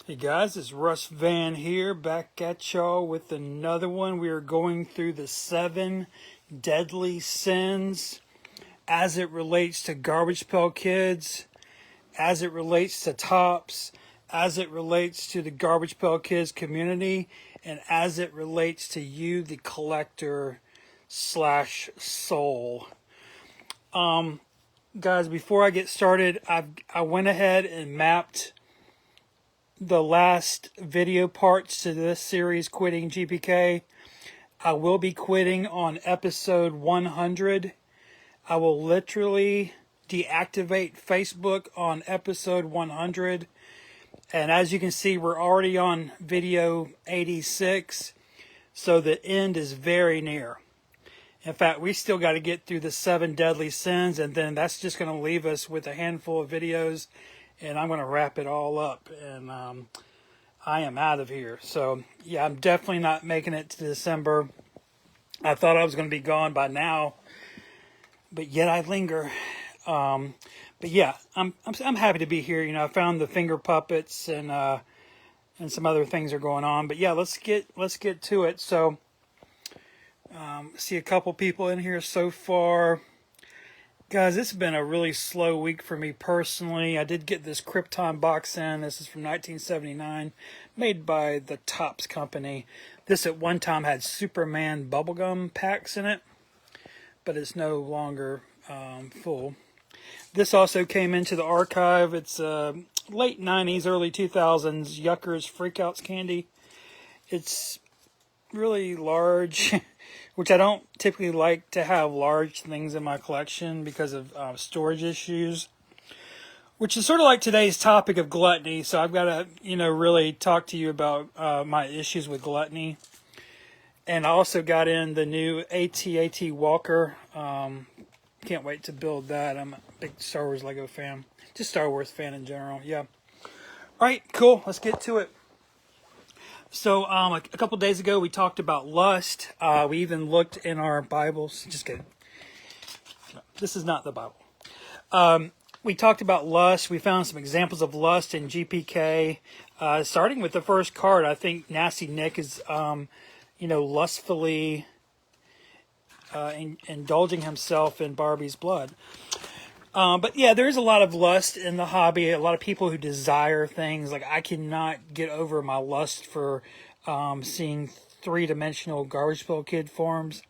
Hey guys, it's Russ Van here, back at y'all with another one. We are going through the 7 deadly sins as it relates to Garbage Pail Kids, as it relates to Tops, as it relates to the Garbage Pail Kids community, and as it relates to you, the collector slash soul. Guys, before I get started, I went ahead and mapped the last video parts to this series, Quitting GPK. I will be quitting on episode 100. I will literally deactivate Facebook on episode 100. And as you can see, we're already on video 86. So the end is very near. In fact, we still got to get through the 7 deadly sins. And then that's just going to leave us with a handful of videos. And I'm going to wrap it all up, and I am out of here. So, yeah, I'm definitely not making it to December. I thought I was going to be gone by now, but yet I linger. But yeah, I'm happy to be here. You know, I found the finger puppets and some other things are going on. But yeah, let's get to it. So, see a couple people in here so far. Guys, it's been a really slow week for me personally. I did get this Krypton box in. This is from 1979, made by the Tops company. This at one time had Superman bubblegum packs in it, but it's no longer full. This also came into the archive. It's late 90s, early 2000s Yucker's Freakouts candy. It's really large. Which I don't typically like to have large things in my collection because of storage issues. Which is sort of like today's topic of gluttony. So I've got to, really talk to you about my issues with gluttony. And I also got in the new AT-AT Walker. Can't wait to build that. I'm a big Star Wars Lego fan. Just Star Wars fan in general, yeah. All right, cool. Let's get to it. So a couple days ago, we talked about lust. We even looked in our Bibles. Just kidding. No, this is not the Bible. We talked about lust. We found some examples of lust in GPK. Starting with the first card, I think Nasty Nick is, lustfully indulging himself in Barbie's blood. But yeah, there's a lot of lust in the hobby. A lot of people who desire things. Like, I cannot get over my lust for seeing 3-dimensional Garbage Pail Kid forms.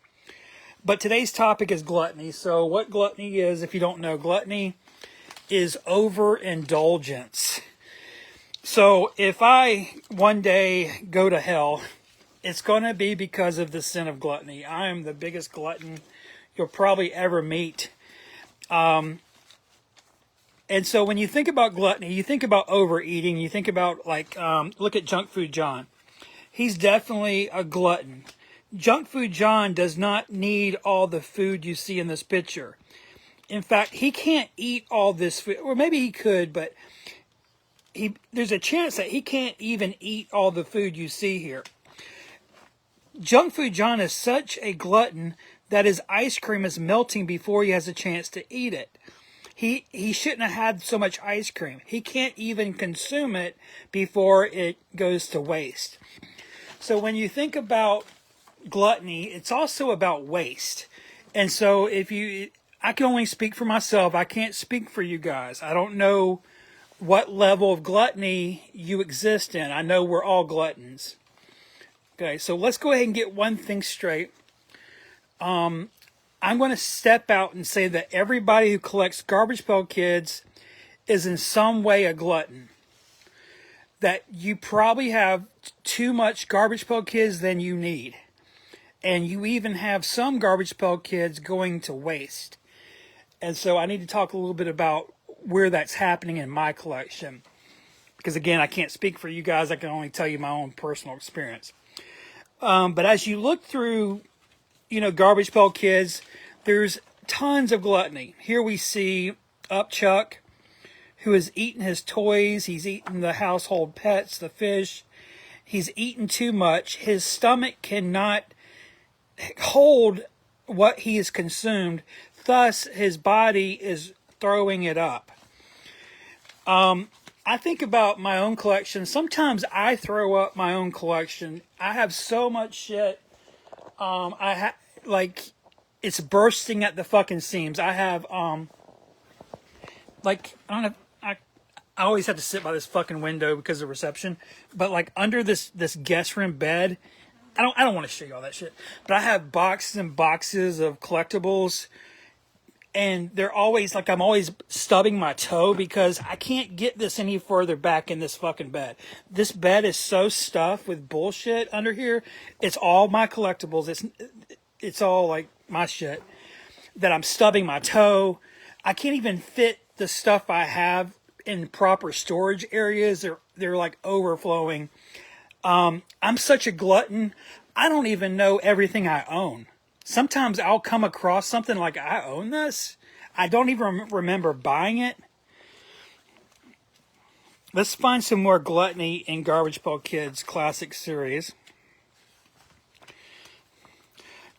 But today's topic is gluttony. So what gluttony is, if you don't know, gluttony is overindulgence. So if I one day go to hell, it's going to be because of the sin of gluttony. I am the biggest glutton you'll probably ever meet. And so when you think about gluttony, you think about overeating. You think about, look at Junk Food John. He's definitely a glutton. Junk Food John does not need all the food you see in this picture. In fact, he can't eat all this food. Or maybe he could, but there's a chance that he can't even eat all the food you see here. Junk Food John is such a glutton that his ice cream is melting before he has a chance to eat it. He shouldn't have had so much ice cream. He can't even consume it before it goes to waste. So when you think about gluttony, it's also about waste. And so I can only speak for myself. I can't speak for you guys. I don't know what level of gluttony you exist in. I know we're all gluttons. Okay, so let's go ahead and get one thing straight. I'm going to step out and say that everybody who collects Garbage Pail Kids is in some way a glutton. That you probably have too much Garbage Pail Kids than you need. And you even have some Garbage Pail Kids going to waste. And so I need to talk a little bit about where that's happening in my collection. Because again, I can't speak for you guys. I can only tell you my own personal experience. But as you look through Garbage Pail Kids, there's tons of gluttony. Here we see Upchuck, who has eaten his toys. He's eaten the household pets, the fish. He's eaten too much. His stomach cannot hold what he has consumed. Thus, his body is throwing it up. I I think about my own collection. Sometimes I throw up my own collection. I have so much shit. Like, it's bursting at the fucking seams. I have, like, I don't know. I always have to sit by this fucking window because of reception. But like under this guest room bed, I don't want to show you all that shit. But I have boxes and boxes of collectibles, and they're always like I'm always stubbing my toe because I can't get this any further back in this fucking bed. This bed is so stuffed with bullshit under here. It's all my collectibles. It's all like my shit that I'm stubbing my toe. I can't even fit the stuff I have in proper storage areas. They're like overflowing. I'm such a glutton. I don't even know everything I own. Sometimes I'll come across something like, I own this. I don't even remember buying it. Let's find some more Gluttony in Garbage Pail Kids classic series.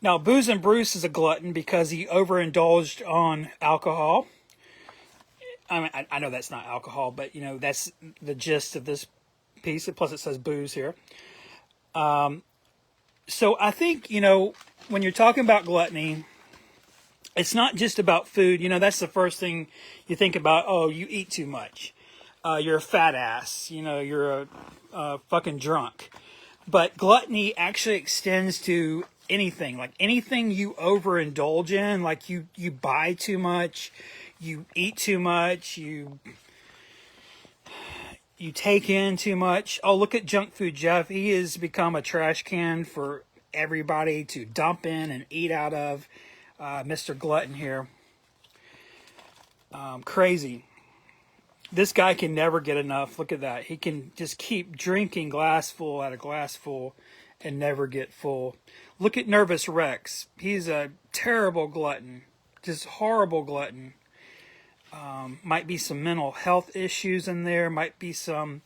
Now, Booze and Bruce is a glutton because he overindulged on alcohol. I mean, I know that's not alcohol, but, you know, that's the gist of this piece. Plus, it says booze here. So I think, you know, when you're talking about gluttony, it's not just about food. You know, that's the first thing you think about. Oh, you eat too much. You're a fat ass. You know, you're a fucking drunk. But gluttony actually extends to anything. Like anything you overindulge in, like you buy too much, you eat too much, you take in too much. Oh, look at Junk Food Jeff. He has become a trash can for everybody to dump in and eat out of. Mr. Glutton here. Crazy. This guy can never get enough. Look at that. He can just keep drinking glassful at a glassful and never get full. Look at Nervous Rex. He's a terrible glutton. Just horrible glutton. Might be some mental health issues in there. Might be some,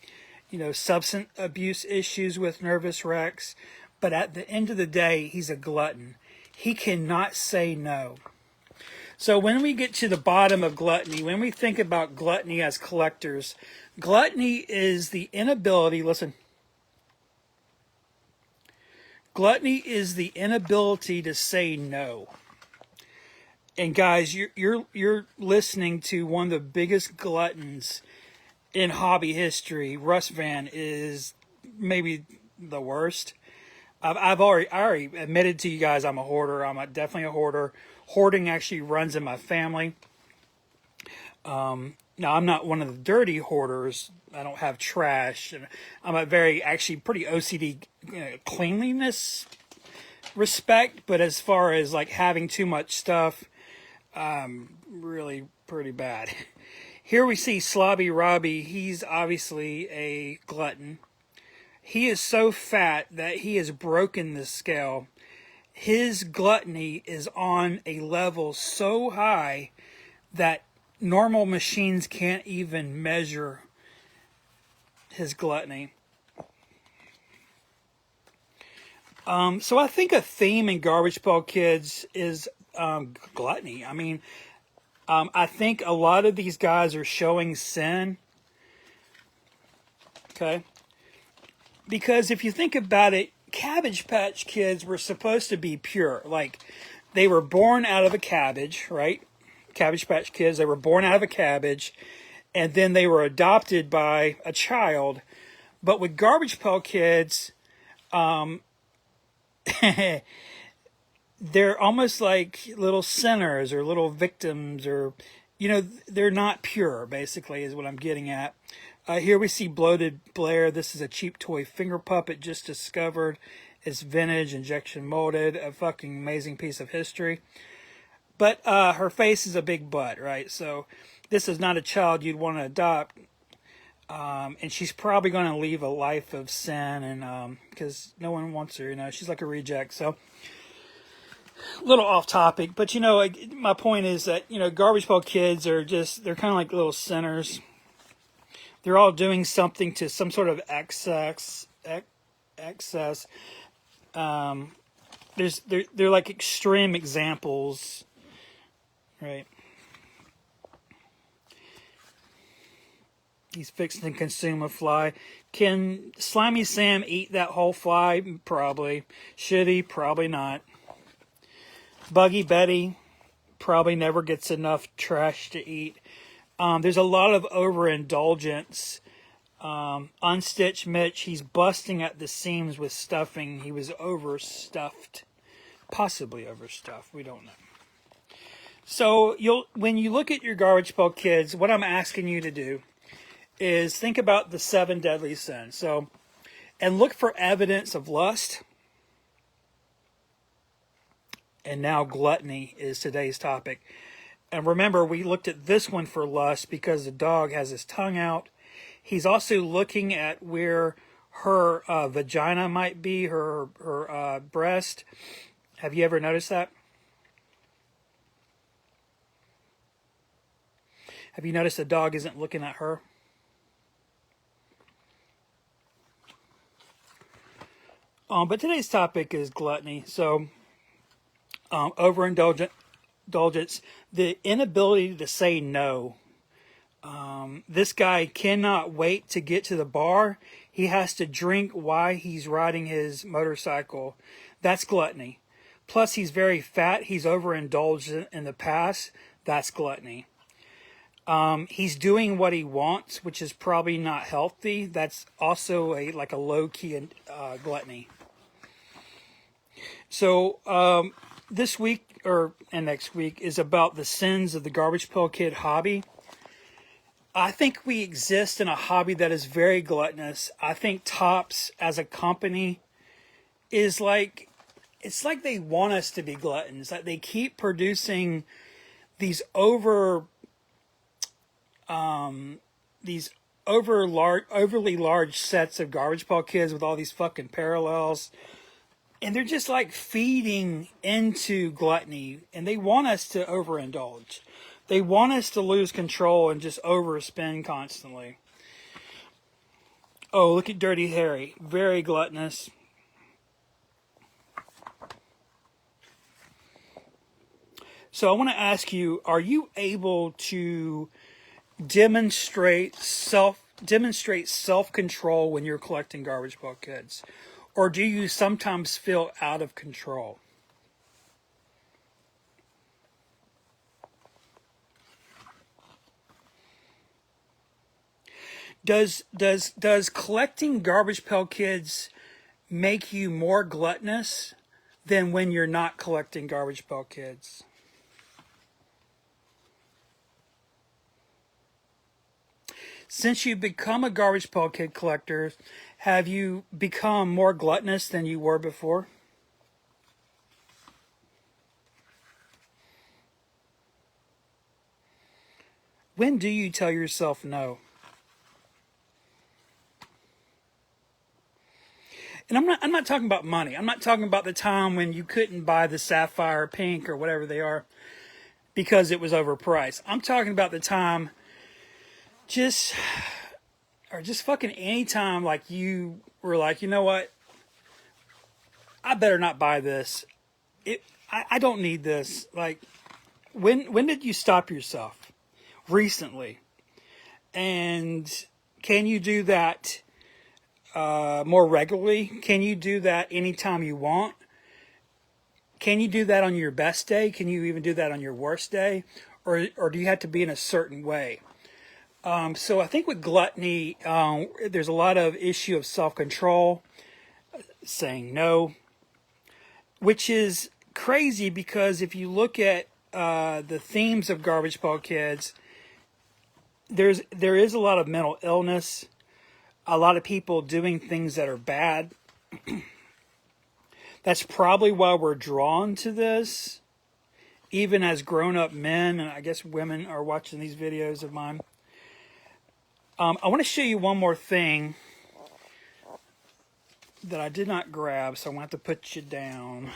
you know, substance abuse issues with Nervous Rex. But at the end of the day, he's a glutton. He cannot say no. So when we get to the bottom of gluttony, when we think about gluttony as collectors, gluttony is the inability, listen, gluttony is the inability to say no. And guys, you're listening to one of the biggest gluttons in hobby history. Russ Van is maybe the worst. I already admitted to you guys I'm a hoarder. I'm definitely a hoarder. Hoarding actually runs in my family. Now, I'm not one of the dirty hoarders. I don't have trash. And I'm a actually pretty OCD cleanliness respect. But as far as like having too much stuff, really pretty bad. Here we see Slobby Robbie. He's obviously a glutton. He is so fat that he has broken the scale. His gluttony is on a level so high that normal machines can't even measure his gluttony. So I think a theme in Garbage Pail Kids is gluttony. I mean, I think a lot of these guys are showing sin. Okay. Because if you think about it, Cabbage Patch Kids were supposed to be pure. Like, they were born out of a cabbage, right? Cabbage Patch Kids, they were born out of a cabbage, and then they were adopted by a child. But with Garbage Pail Kids, they're almost like little sinners or little victims, or, you know, they're not pure, basically, is what I'm getting at. Here we see Bloated Blair. This is a cheap toy finger puppet just discovered. It's vintage, injection molded, a fucking amazing piece of history. But her face is a big butt, right? So this is not a child you'd want to adopt. And she's probably going to leave a life of sin, and because no one wants her, you know. She's like a reject. So a little off topic, but you know, my point is that, you know, Garbage Pail Kids are they're kind of like little sinners. They're all doing something to some sort of excess. They're like extreme examples, right? He's fixing to consume a fly. Can Slimy Sam eat that whole fly? Probably. Should he? Probably not. Buggy Betty probably never gets enough trash to eat. There's a lot of overindulgence. Unstitched Mitch, he's busting at the seams with stuffing. He was overstuffed. Possibly overstuffed. We don't know. So when you look at your Garbage Pail Kids, what I'm asking you to do is think about the 7 deadly sins. And look for evidence of lust. And now gluttony is today's topic. And remember, we looked at this one for lust because the dog has his tongue out. He's also looking at where her vagina might be, her breast. Have you ever noticed that? Have you noticed the dog isn't looking at her? But today's topic is gluttony. So, overindulgence, the inability to say no. This guy cannot wait to get to the bar. He has to drink while he's riding his motorcycle. That's gluttony. Plus, he's very fat. He's overindulged in the past. That's gluttony. He's doing what he wants, which is probably not healthy. That's also like a low-key gluttony. So this week and next week is about the sins of the Garbage Pail Kid hobby. I think we exist in a hobby that is very gluttonous. I think Topps as a company is like, it's like they want us to be gluttons. Like they keep producing these overly large sets of Garbage Pail Kids with all these fucking parallels. And they're just like feeding into gluttony. And they want us to overindulge. They want us to lose control and just overspend constantly. Oh, look at Dirty Harry. Very gluttonous. So I want to ask you, are you able to demonstrate self-control when you're collecting Garbage Pail Kids? Or do you sometimes feel out of control? Does collecting Garbage Pail Kids make you more gluttonous than when you're not collecting Garbage Pail Kids? Since you've become a Garbage Pail Kid collector, have you become more gluttonous than you were before? When do you tell yourself no? And I'm not talking about money. I'm not talking about the time when you couldn't buy the sapphire pink or whatever they are because it was overpriced. I'm talking about the time just fucking any time like you were like, you know what? I better not buy this. I don't need this. Like, when did you stop yourself? Recently. And can you do that more regularly? Can you do that anytime you want? Can you do that on your best day? Can you even do that on your worst day? Or do you have to be in a certain way? So I think with gluttony, there's a lot of issue of self-control, saying no, which is crazy because if you look at the themes of Garbage Pail Kids, there is a lot of mental illness, a lot of people doing things that are bad. That's probably why we're drawn to this, even as grown-up men, and I guess women are watching these videos of mine. I want to show you one more thing that I did not grab, so I'm going to have to put you down.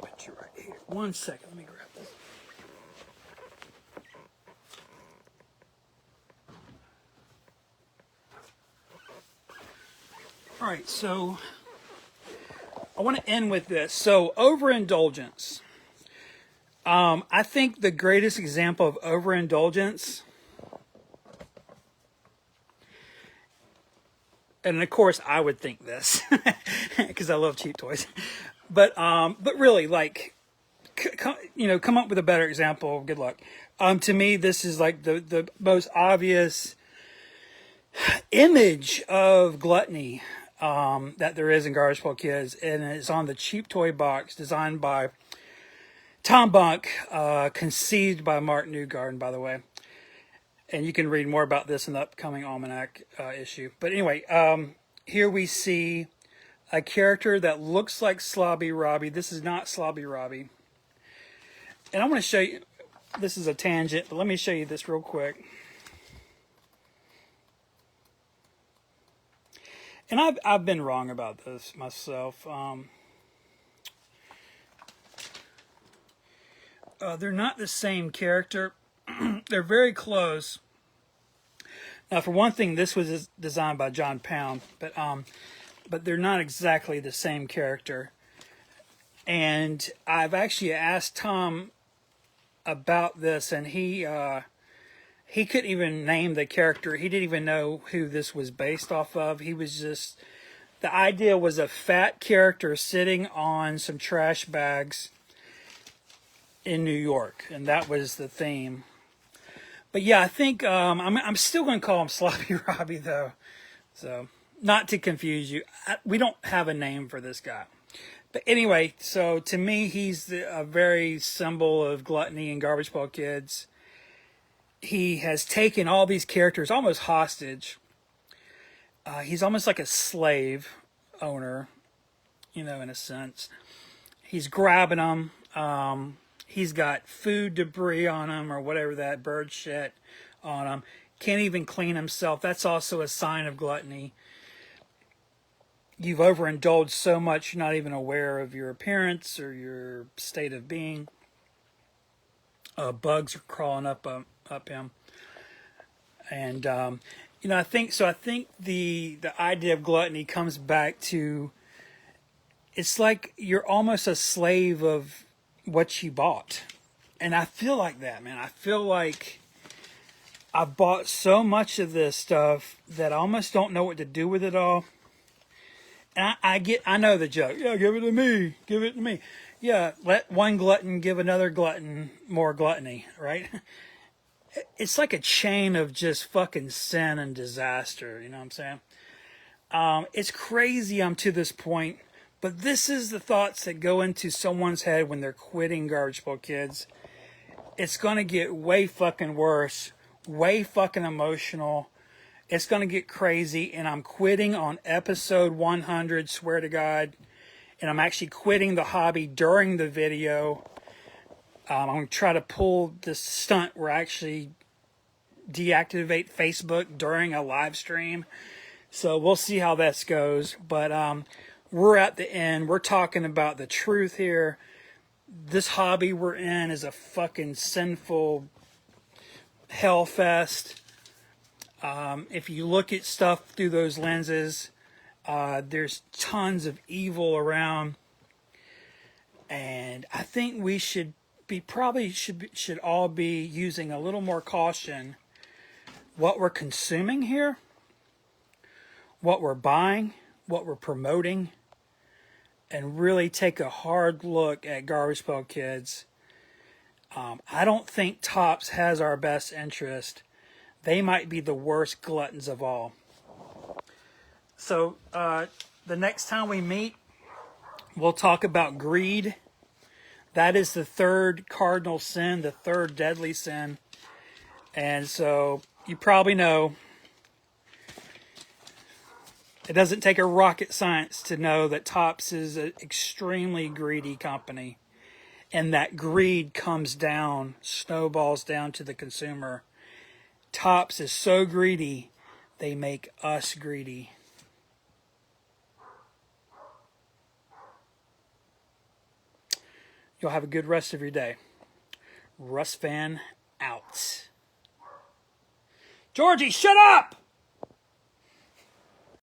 Put you right here. 1 second, let me grab this. All right, so I want to end with this. So, overindulgence. I think the greatest example of overindulgence And of course, I would think this because I love cheap toys. But really, like, come up with a better example. Good luck. To me, this is like the most obvious image of gluttony that there is in Garbage Pail Kids, and it's on the cheap toy box designed by Tom Bunk, conceived by Mark Newgarden, by the way. And you can read more about this in the upcoming Almanac issue. But anyway, here we see a character that looks like Slobby Robbie. This is not Slobby Robbie. And I want to show you, this is a tangent, but let me show you this real quick. And I've been wrong about this myself. They're not the same character. They're very close. Now, for one thing, this was designed by John Pound, but they're not exactly the same character. And I've actually asked Tom about this, and he couldn't even name the character. He didn't even know who this was based off of. He was just, the idea was a fat character sitting on some trash bags in New York, and that was the theme. But yeah, I think I'm still going to call him Sloppy Robbie, though. So, not to confuse you, we don't have a name for this guy. But anyway, so to me, he's a very symbol of gluttony in Garbage Pail Kids. He has taken all these characters almost hostage. He's almost like a slave owner, in a sense. He's grabbing them. He's got food debris on him or whatever, that bird shit on him. Can't even clean himself. That's also a sign of gluttony. You've overindulged so much you're not even aware of your appearance or your state of being. Bugs are crawling up him. And, I think the idea of gluttony comes back to, it's like you're almost a slave of what you bought. And I feel like that, man. I feel like I've bought so much of this stuff that I almost don't know what to do with it all. And I know the joke. Yeah, give it to me. Give it to me. Yeah, let one glutton give another glutton more gluttony, right? It's like a chain of just fucking sin and disaster, you know what I'm saying? It's crazy I'm to this point, but this is the thoughts that go into someone's head when they're quitting Garbage Pail Kids. It's going to get way fucking worse, way fucking emotional. It's going to get crazy, and I'm quitting on episode 100, swear to God. And I'm actually quitting the hobby during the video. I'm going to try to pull this stunt where I actually deactivate Facebook during a live stream. So we'll see how this goes. But we're at the end. We're talking about the truth here. This hobby we're in is a fucking sinful hellfest. If you look at stuff through those lenses, there's tons of evil around, and I think we should all be using a little more caution what we're consuming here, what we're buying, what we're promoting, and really take a hard look at Garbage Pail Kids. I don't think Topps has our best interest. They might be the worst gluttons of all. So the next time we meet, we'll talk about greed. That is the third cardinal sin, the third deadly sin. And so you probably know it doesn't take a rocket science to know that Topps is an extremely greedy company. And that greed comes down, snowballs down to the consumer. Topps is so greedy, they make us greedy. You'll have a good rest of your day. Russ Van out. Georgie, shut up!